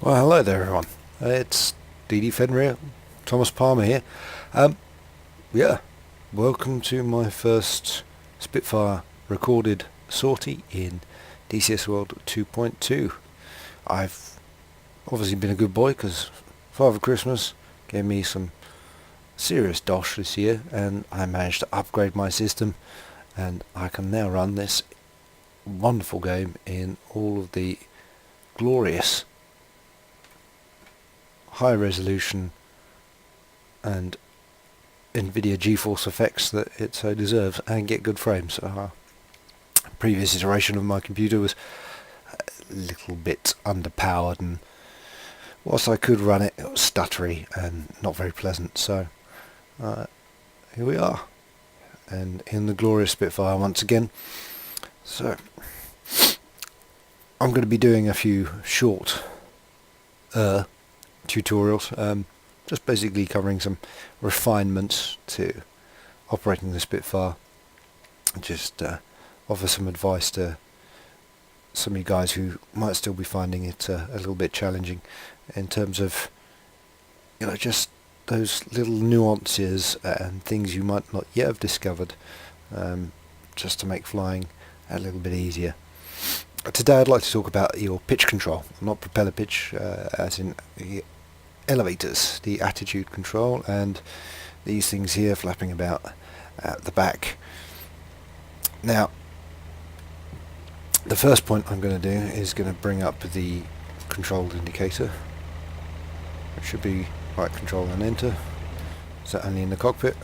Well, hello there, everyone. It's DD Fenrir, Thomas Palmer here. Um, yeah, welcome to my first Spitfire recorded sortie in DCS World 2.2. I've obviously been a good boy because Father Christmas gave me some serious dosh this year, and I managed to upgrade my system, and I can now run this wonderful game in all of the glorious high resolution and NVIDIA GeForce effects that it so deserves, and get good frames. Previous iteration of my computer was a little bit underpowered, and whilst I could run it, it was stuttery and not very pleasant. So here we are, and in the glorious Spitfire once again. So I'm going to be doing a few short tutorials, just basically covering some refinements to operating the Spitfire, and just offer some advice to some of you guys who might still be finding it a little bit challenging in terms of, just those little nuances and things you might not yet have discovered, just to make flying a little bit easier. Today I'd like to talk about your pitch control, not propeller pitch, as in the elevators, the attitude control, and these things here flapping about at the back. Now, the first point I'm going to do is going to bring up the control indicator. It should be right control and enter. Is that only in the cockpit?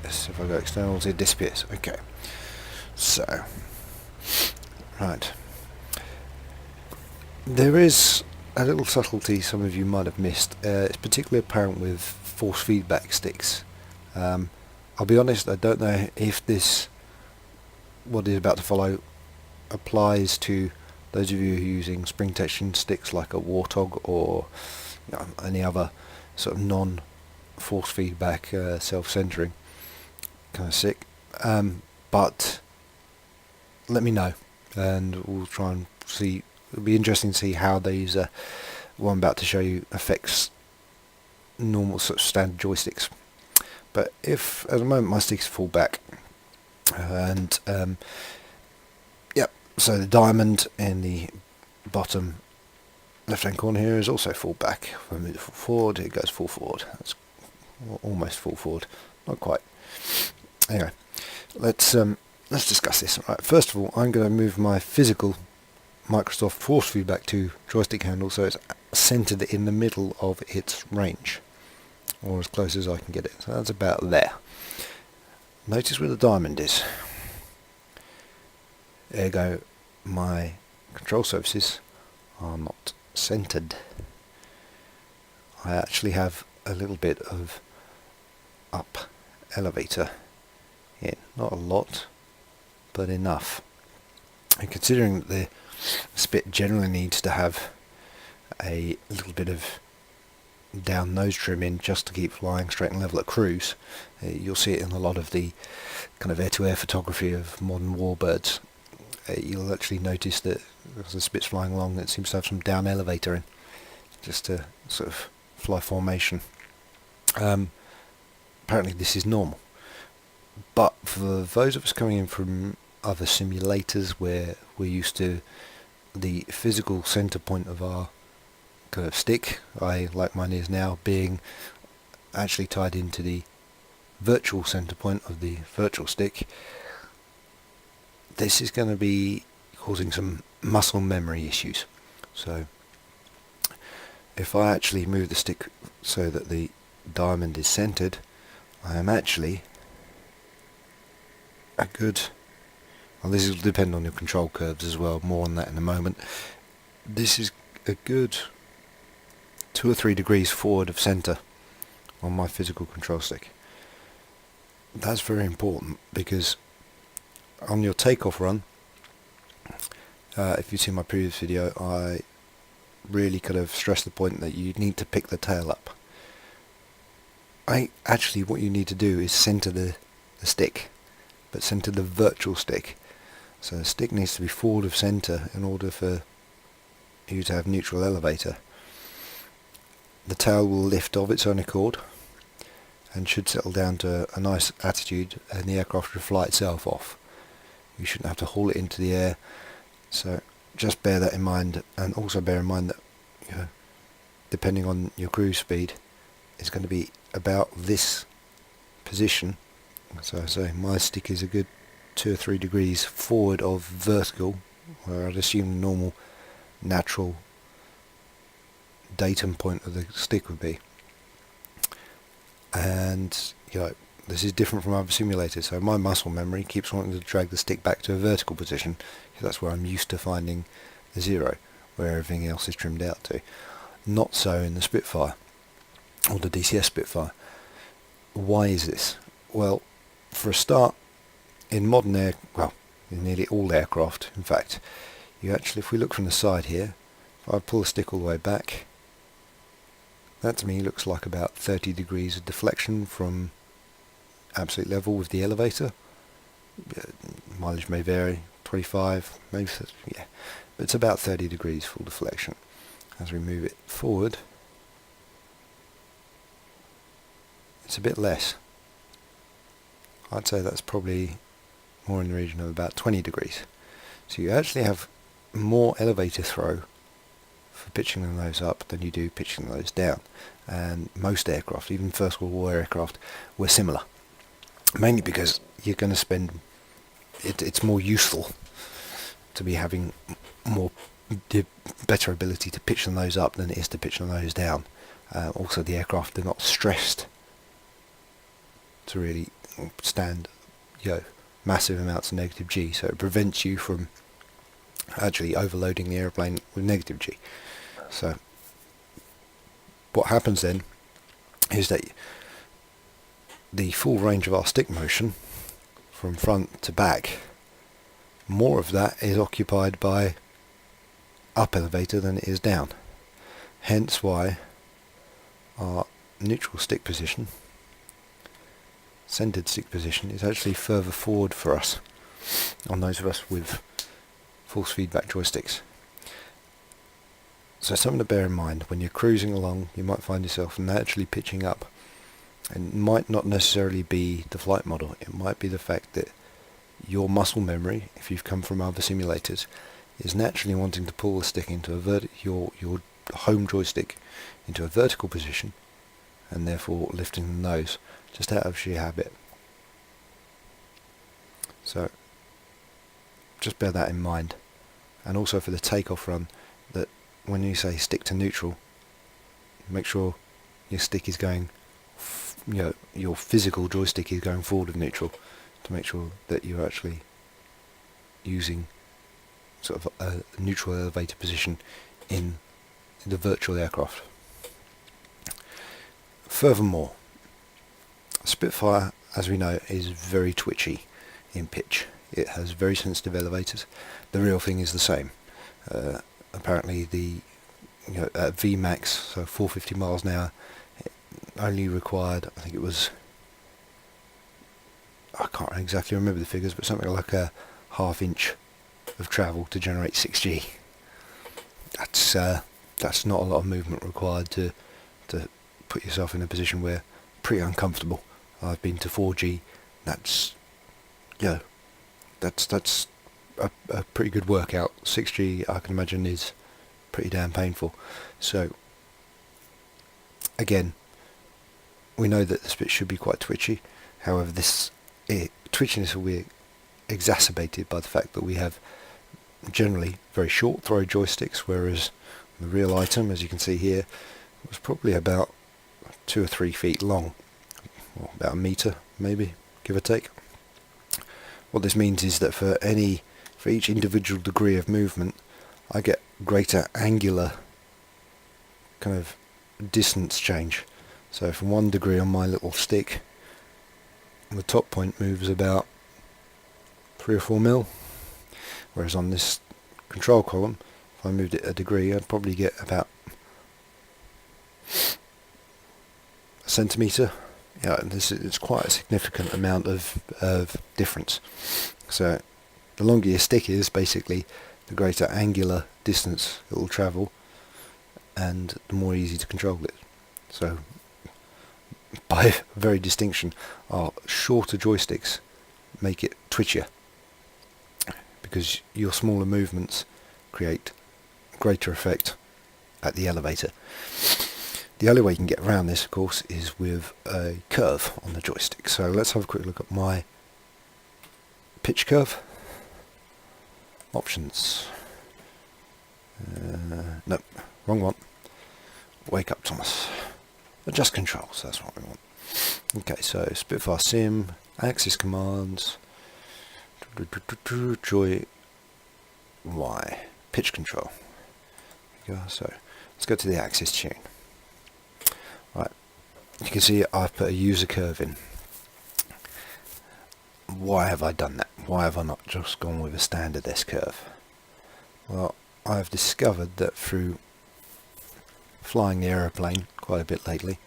Yes, if I go externals it disappears. Okay, so right, there is a little subtlety some of you might have missed. It's particularly apparent with force feedback sticks. I'll be honest, I don't know if this, what is about to follow, applies to those of you who are using spring tension sticks like a Warthog or any other sort of non-force feedback self-centering kind of stick. But let me know, and we'll try and see. It'll be interesting to see how these, what I'm about to show you, affects normal sort of standard joysticks. But if at the moment my sticks full back, and yep, so the diamond in the bottom left hand corner here is also full back. If I move it full forward, it goes full forward. That's almost full forward, not quite. Anyway, let's discuss this. Right, first of all, I'm going to move my physical Microsoft force feedback to joystick handle so it's centered in the middle of its range, or as close as I can get it. So that's about there. Notice where the diamond is. Ergo, my control surfaces are not centered. I actually have a little bit of up elevator in, not a lot, but enough. And considering that the Spit generally needs to have a little bit of down nose trim in just to keep flying straight and level at cruise, you'll see it in a lot of the kind of air-to-air photography of modern warbirds. You'll actually notice that as the Spit's flying along, it seems to have some down elevator in, just to sort of fly formation. Apparently this is normal, but for those of us coming in from other simulators where we're used to the physical center point of our kind of stick, like mine is now, being actually tied into the virtual center point of the virtual stick, this is going to be causing some muscle memory issues. So if I actually move the stick so that the diamond is centered, I am actually a good, well, this will depend on your control curves as well, more on that in a moment. This is a good 2 or 3 degrees forward of center on my physical control stick. That's very important because on your takeoff run, if you see my previous video, I really could have stressed the point that you need to pick the tail up. Actually what you need to do is center the stick, but center the virtual stick. So the stick needs to be forward of center in order for you to have neutral elevator, the tail will lift of its own accord and should settle down to a nice attitude, and the aircraft will fly itself off. You shouldn't have to haul it into the air, so just bear that in mind, and also bear in mind that, you know, depending on your cruise speed, it's going to be about this position. So I say my stick is a good 2 or 3 degrees forward of vertical, where I'd assume the normal natural datum point of the stick would be. And you know, this is different from other simulators, so my muscle memory keeps wanting to drag the stick back to a vertical position, because that's where I'm used to finding the 0, where everything else is trimmed out to. Not so in the Spitfire, or the DCS Spitfire. Why is this? Well, for a start, in modern in nearly all aircraft, in fact, you actually, if we look from the side here, if I pull the stick all the way back, that to me looks like about 30 degrees of deflection from absolute level with the elevator. Mileage may vary, 25, maybe, yeah, but it's about 30 degrees full deflection. As we move it forward, it's a bit less. I'd say that's probably more in the region of about 20 degrees. So you actually have more elevator throw for pitching the nose up than you do pitching the nose down. And most aircraft, even First World War aircraft, were similar. Mainly because you're going to spend, it's more useful to be having better ability to pitch the nose up than it is to pitch the nose down. Also, the aircraft are not stressed to really stand, massive amounts of negative G, so it prevents you from actually overloading the airplane with negative G. So what happens then is that the full range of our stick motion from front to back, more of that is occupied by up elevator than it is down. Hence why our neutral stick position, centered stick position, is actually further forward for us on those of us with force feedback joysticks. So something to bear in mind when you're cruising along, you might find yourself naturally pitching up. And it might not necessarily be the flight model, it might be the fact that your muscle memory, if you've come from other simulators, is naturally wanting to pull the stick into your home joystick into a vertical position, and therefore lifting the nose just out of sheer habit. So just bear that in mind. And also for the takeoff run, that when you say stick to neutral, make sure your stick is going, your physical joystick is going forward of neutral, to make sure that you're actually using sort of a neutral elevator position in the virtual aircraft. Furthermore, Spitfire, as we know, is very twitchy in pitch. It has very sensitive elevators. The real thing is the same. Apparently the at Vmax, so 450 miles an hour, it only required, I think it was, I can't exactly remember the figures, but something like a ½ inch of travel to generate 6G. That's not a lot of movement required to put yourself in a position where pretty uncomfortable. I've been to 4G. That's a pretty good workout. 6G, I can imagine, is pretty damn painful. So again, we know that the Spit should be quite twitchy. However, twitchiness will be exacerbated by the fact that we have generally very short throw joysticks, whereas the real item, as you can see here, was probably about 2 or 3 feet long, or about a metre maybe, give or take. What this means is that for each individual degree of movement, I get greater angular kind of distance change. So from 1 degree on my little stick, the top point moves about 3 or 4 mil, whereas on this control column, if I moved it a degree, I'd probably get about a centimetre. It's quite a significant amount of difference. So the longer your stick is, basically, the greater angular distance it will travel, and the more easy to control it. So by very distinction, our shorter joysticks make it twitchier, because your smaller movements create greater effect at the elevator. The only way you can get around this, of course, is with a curve on the joystick. So let's have a quick look at my pitch curve options. No, wrong one. Wake up, Thomas. Adjust controls, that's what we want. Okay, so Spitfire Sim, axis commands, joy Y, pitch control. There you go. So let's go to the axis tune. Right, you can see I've put a user curve in. Why have I done that? Why have I not just gone with a standard S curve? Well, I've discovered that through flying the aeroplane quite a bit lately,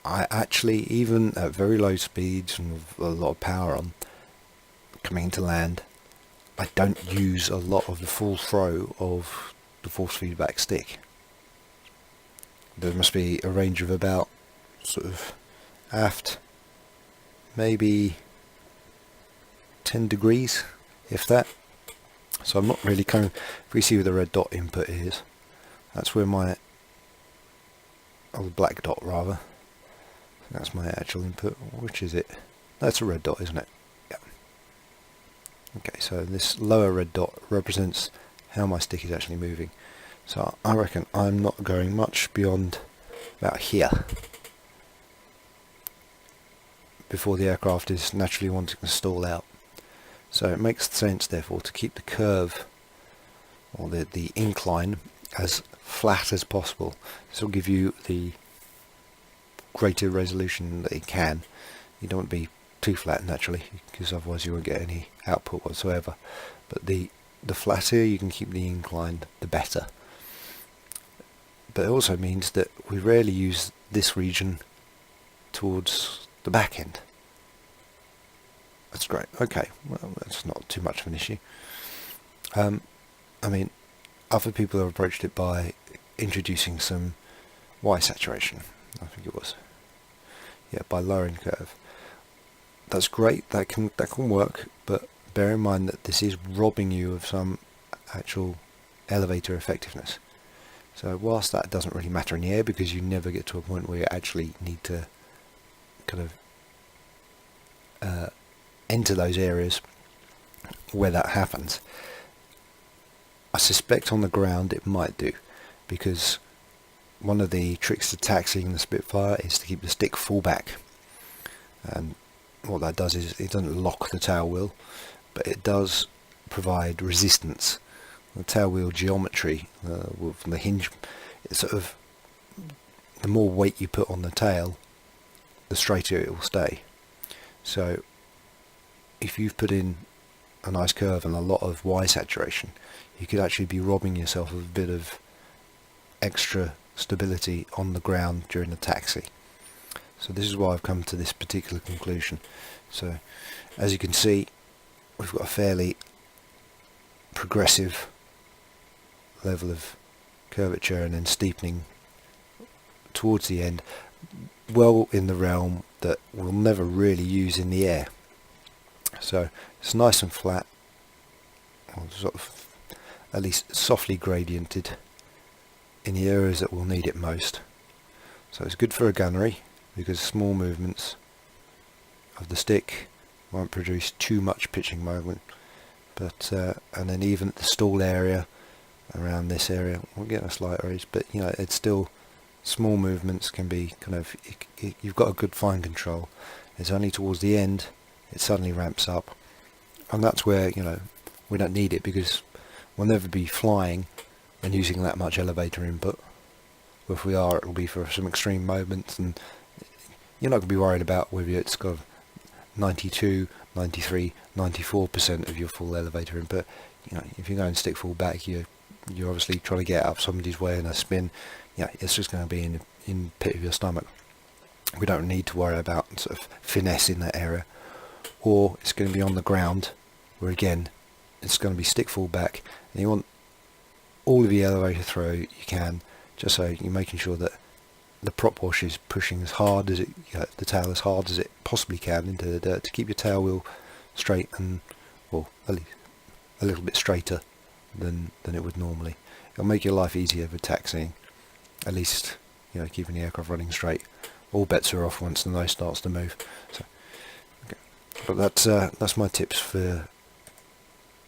I actually, even at very low speeds and with a lot of power on, coming into land, I don't use a lot of the full throw of the force feedback stick. There must be a range of about sort of aft, maybe 10 degrees, if that. So I'm not really coming. If we see where the red dot input is, that's where my, or the black dot rather, that's my actual input. Which is it? That's a red dot, isn't it? Yeah. Okay, so this lower red dot represents how my stick is actually moving. So I reckon I'm not going much beyond about here before the aircraft is naturally wanting to stall out. So it makes sense, therefore, to keep the curve, or the incline, as flat as possible. This will give you the greater resolution that it can. You don't want to be too flat naturally, because otherwise you won't get any output whatsoever. But the flatter you can keep the incline, the better. But it also means that we rarely use this region towards the back end. That's great. Okay, well, that's not too much of an issue. I mean, other people have approached it by introducing some Y saturation, I think it was. Yeah, by lowering curve. That's great, that can work, but bear in mind that this is robbing you of some actual elevator effectiveness. So whilst that doesn't really matter in the air, because you never get to a point where you actually need to kind of enter those areas where that happens, I suspect on the ground it might do, because one of the tricks to taxiing the Spitfire is to keep the stick full back, and what that does is it doesn't lock the tail wheel, but it does provide resistance. The tail wheel geometry from the hinge, it's sort of, the more weight you put on the tail, the straighter it will stay. So if you've put in a nice curve and a lot of Y saturation, you could actually be robbing yourself of a bit of extra stability on the ground during the taxi. So this is why I've come to this particular conclusion. So as you can see, we've got a fairly progressive level of curvature and then steepening towards the end, well in the realm that we'll never really use in the air. So it's nice and flat, or sort of at least softly gradiented in the areas that will need it most. So it's good for a gunnery, because small movements of the stick won't produce too much pitching moment. But and then even at the stall area, around this area, we'll get a slight raise, but you know, it's still, small movements can be kind of, you've got a good fine control. It's only towards the end it suddenly ramps up, and that's where, you know, we don't need it, because we'll never be flying and using that much elevator input. Or if we are, it will be for some extreme moments, and you're not going to be worried about whether it's got 92, 93, 94% of your full elevator input. You know, if you're going stick full back, you're obviously trying to get up somebody's way in a spin. Yeah, it's just going to be in the pit of your stomach. We don't need to worry about sort of finesse in that area. Or it's going to be on the ground, where again it's going to be stick full back, and you want all of the elevator throw you can, just so you're making sure that the prop wash is pushing as hard as the tail as hard as it possibly can into the dirt to keep your tail wheel straight, and well, at least a little bit straighter than it would normally. It'll make your life easier with taxiing, at least, you know, keeping the aircraft running straight. All bets are off once the nose starts to move. So, okay. But that's my tips for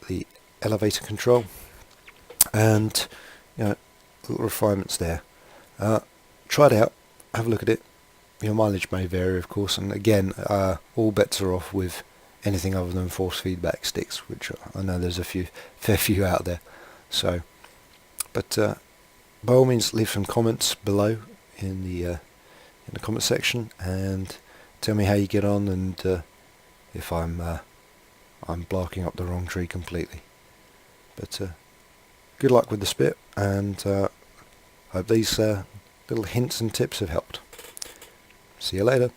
the elevator control, and you know, little refinements there. Try it out, have a look at it. Your mileage may vary, of course, and again, all bets are off with anything other than force feedback sticks, which I know there's a fair few out there. So, but by all means, leave some comments below in the comment section, and tell me how you get on, and if I'm barking up the wrong tree completely. But good luck with the Spit, and hope these little hints and tips have helped. See you later.